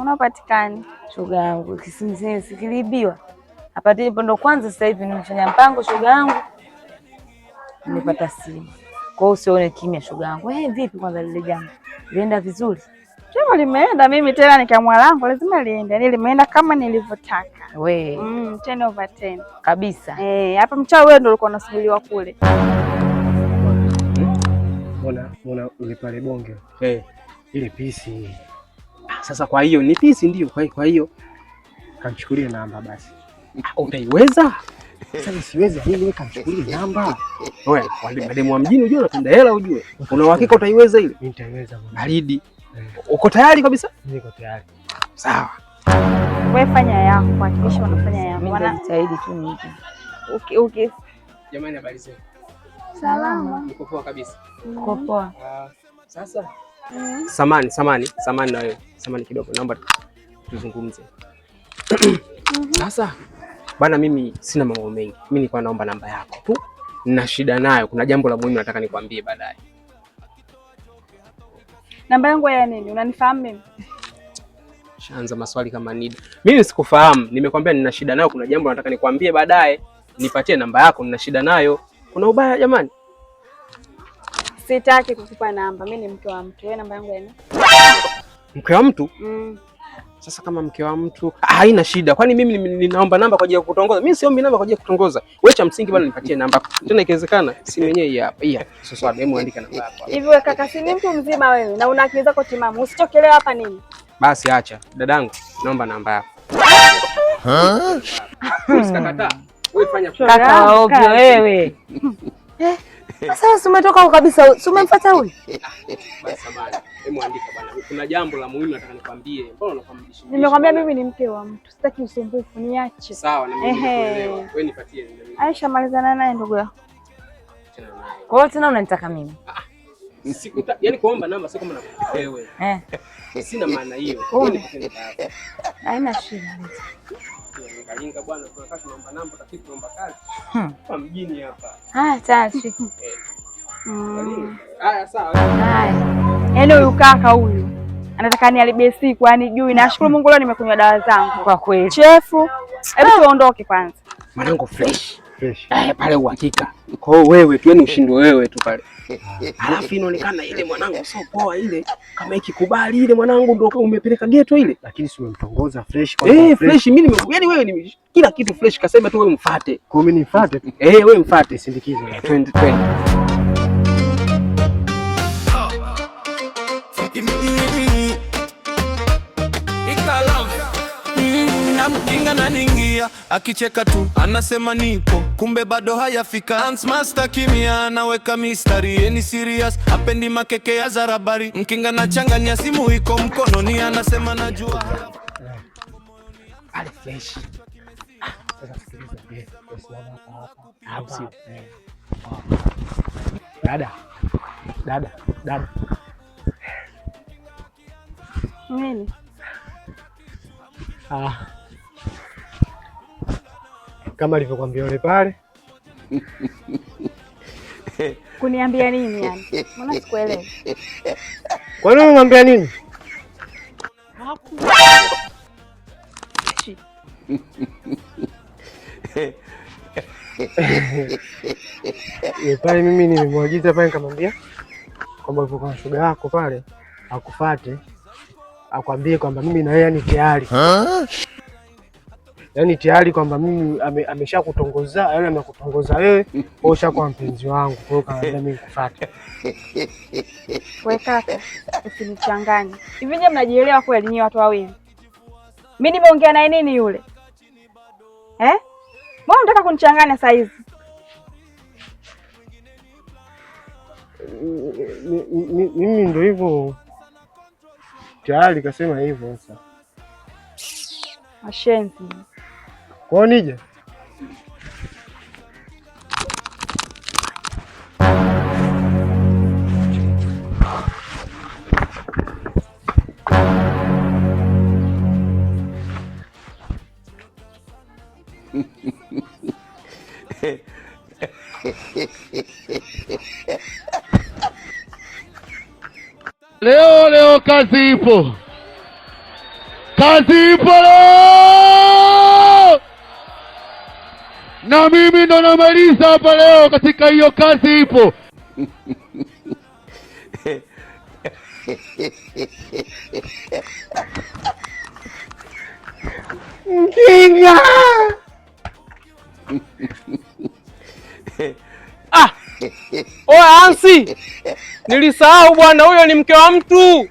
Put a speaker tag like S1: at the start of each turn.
S1: Unapatikani.
S2: Shoga yangu kisimsini sikilibiwa. Hapa ndipo ndo kwanza sasa hivi nimefanya mpango shoga yangu. Nimepata simu. Kwa hiyo usione kimya shoga yangu. Vipi kwanza lile jambo? Lienda vizuri?
S1: Jambo limeenda, mimi tena nikamwa langu lazima liende. Limeenda kama nilivyotaka.
S2: We.
S1: 10/10.
S2: Kabisa.
S1: Hapa mchao wewe ndio ulikuwa unasubiriwa kule.
S3: Mbona ule pale bonge? Ile pisi. Sasa kwa hiyo ni pisi ndio. Kwa hiyo kamchukulie namba basi. Utaiweza? Sasa siwezi mimi kamchukulie namba. Oya, wale mademu wa mjini unajua unapenda hela ujue. Una uhakika utaiweza ile? Mimi nitaiweza bwana. Baridi. Uko tayari kabisa? Niko tayari. Sawa.
S1: Wewe fanya yako, hakikisha unafanya yako.
S2: Mimi najitahidi tu niki.
S1: Okay.
S3: Jamani habari zenu?
S1: Salama.
S3: Niko poa kabisa.
S2: Niko poa.
S3: Sasa samani na wewe. Samani kidogo naomba tuzungumze. Sasa bana, mimi sina mambo mengi. Mimi nilikuwa naomba namba yako tu. Nina shida nayo. Kuna jambo la muhimu nataka nikwambie baadaye.
S1: Namba yangu ya nini? Unanifahamu mimi?
S3: Shaanza maswali kama nini? Mimi sikufahamu. Nimekwambia nina shida nayo, kuna jambo nataka nikwambie baadaye. Nipatie namba yako, nina shida nayo. Kuna ubaya jamani?
S1: Sitaki kukupa namba. Mimi ni mke wa mtu. Wewe namba yangu ya nini?
S3: Mke wa mtu? Sasa kama mke wa mtu, haina shida. Kwani mimi ninaomba namba kwa ajili ya kutongoza? Mimi siombi namba kwa ajili ya kutongoza. Wewe cha msingi bwana nipatie namba. Tena ikiwezekana simu yenyewe hii hapa. Hii. Sasa hebu andika namba yako.
S1: Hivi wewe kaka, si ni mtu mzima wewe na una akili zako timamu. Usichokelewa hapa nini?
S3: Basi acha. Dadangu, naomba namba yako. Usikakataa. Wewe fanya
S2: kaka ovyo wewe. Sasa umetoka huko kabisa. Umemfuata huyu?
S3: Basi bwana. Hebu andika bwana. Kuna jambo la muhimu nataka nikwambie. Mbona unafahamishia?
S1: Nimekwambia mimi ni mke wa mtu. Sitaki usumbufu, niache.
S3: Sawa na mimi nikuelewa. Wewe nipatie.
S1: Aisha, malizana naye ndugu yako.
S2: Kwa hiyo tena unanitaka mimi?
S3: Yaani kuomba namba sio kama nakupa wewe. Sina maana hiyo. Wewe nipatie namba yako.
S2: Haina shida.
S3: Kalinga bwana, tunataka tunaomba namba lakini tunaomba kazi. Hapa mjini hapa.
S2: Tati.
S3: Haya sawa.
S1: Yaani huyu kaka huyu anataka niharibie siku, yani juu. Nashukuru Mungu leo nimekunywa dawa zangu.
S2: Kwa kweli.
S1: Chefu, hebu tuondoke kwanza.
S3: Mwanangu fresh. Pale uhakika. Kwa hiyo wewe tu, yani ushindwe wewe tu pale. Alafu inaonekana ile mwanangu sio poa ile. Kama ikikubali ile mwanangu ndio umepeleka ghetto ile. Lakini si umemtongoza fresh kwa fresh. Mimi yani wewe ni kila kitu fresh, kasema tu wewe mfuate. Kwa mimi nifuate tu. Wewe mfuate, sindikize. Twende.
S4: Mkinga na ningia, akicheka tu anasema nipo, kumbe bado hayafika. Dance master kimya, anaweka mistari, yeni serious, hapendi makeke ya zarabari. Mkinga na changanya, simu iko mkononi, anasema najua.
S3: Ale fresh. Dada.
S1: Nini?
S3: Kama alivyokuambia yule pale.
S1: Kuniambia nini yani? Mbona sikuelewi?
S3: Kwa nini unamwambia nini? Pale mimi nimemwagiza pale nikamwambia kwamba uko kwa shoga yako pale akufuate, akwambie kwamba mimi na yeye ni tayari. Yaani tayari kwamba mimi ameshakutongoza, yaani amekutongoza wewe, kwa ushakuwa mpenzi wangu, kwa hiyo kaambia mimi nikufuate.
S1: Wewe kaka, usinichanganye. Hivi je, mnajielewa kweli nyinyi watu wawili? Mimi nimeongea naye nini yule? Mbona unataka kunichanganya saa hizi?
S3: Mimi ndio hivyo. Tayari kasema hivyo sasa.
S1: Ashenzi.
S3: Kwa nije?
S5: Leo kazi ipo. Kazi ipo na mimi ndo namaliza hapa leo katika hiyo kazi ipo.
S3: Mjinga.
S6: Oya Ansi, nilisahau bwana, huyo ni mke wa mtu.